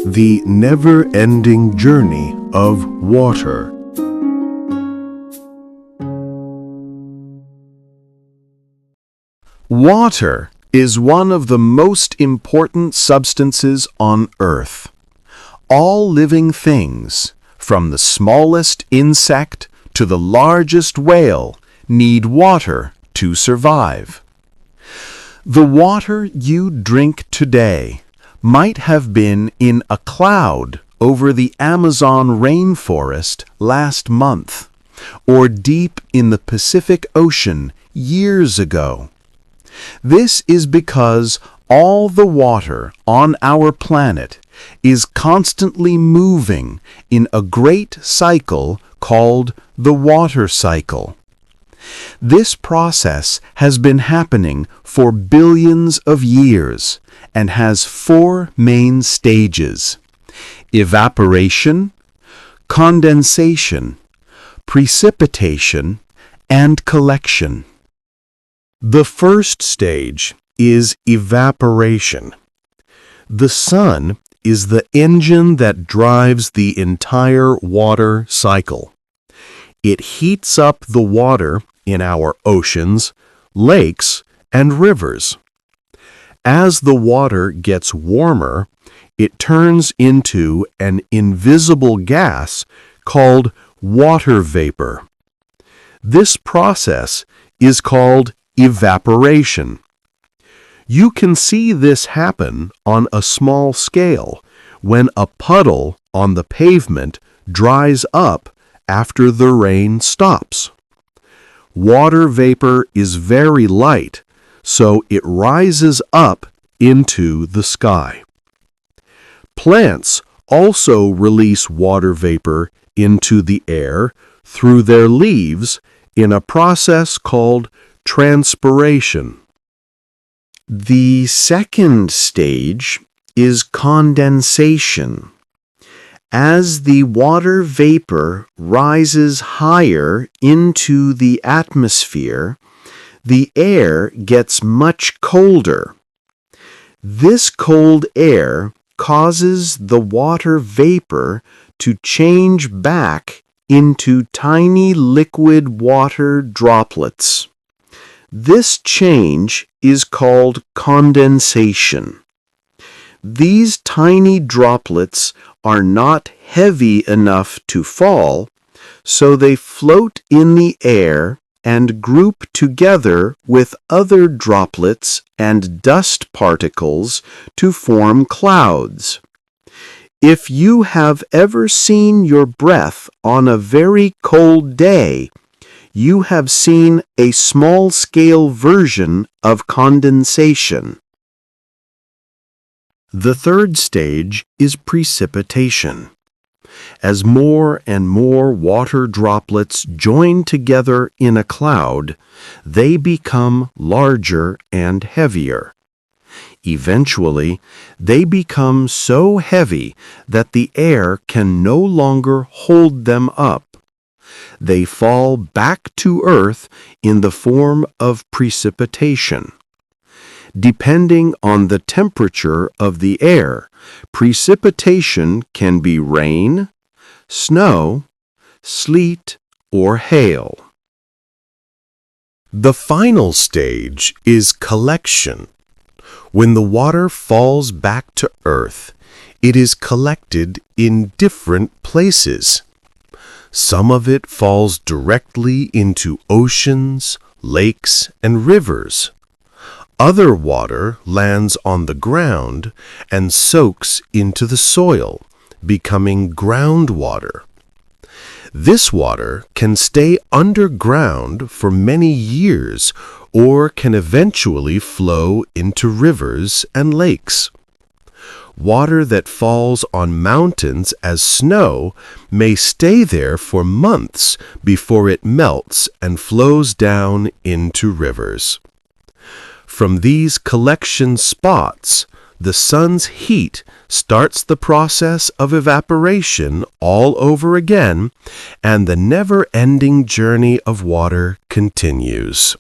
The never-ending journey of water. Water is one of the most important substances on Earth. All living things, from the smallest insect to the largest whale, need water to survive. The water you drink today might have been in a cloud over the Amazon rainforest last month, or deep in the Pacific Ocean years ago. This is because all the water on our planet is constantly moving in a great cycle called the water cycle. This process has been happening for billions of years and has four main stages: evaporation, condensation, precipitation, and collection. The first stage is evaporation. The sun is the engine that drives the entire water cycle. It heats up the water in our oceans, lakes, and rivers. As the water gets warmer, it turns into an invisible gas called water vapor. This process is called evaporation. You can see this happen on a small scale when a puddle on the pavement dries up after the rain stops. Water vapor is very light, so it rises up into the sky. Plants also release water vapor into the air through their leaves in a process called transpiration. The second stage is condensation. As the water vapor rises higher into the atmosphere, the air gets much colder. This cold air causes the water vapor to change back into tiny liquid water droplets. This change is called condensation. These tiny droplets are not heavy enough to fall, so they float in the air and group together with other droplets and dust particles to form clouds. If you have ever seen your breath on a very cold day, you have seen a small-scale version of condensation. The third stage is precipitation. As more and more water droplets join together in a cloud, they become larger and heavier. Eventually, they become so heavy that the air can no longer hold them up. They fall back to Earth in the form of precipitation. Depending on the temperature of the air, precipitation can be rain, snow, sleet, or hail. The final stage is collection. When the water falls back to Earth, it is collected in different places. Some of it falls directly into oceans, lakes, and rivers. Other water lands on the ground and soaks into the soil, becoming groundwater. This water can stay underground for many years or can eventually flow into rivers and lakes. Water that falls on mountains as snow may stay there for months before it melts and flows down into rivers. From these collection spots, the sun's heat starts the process of evaporation all over again, and the never-ending journey of water continues.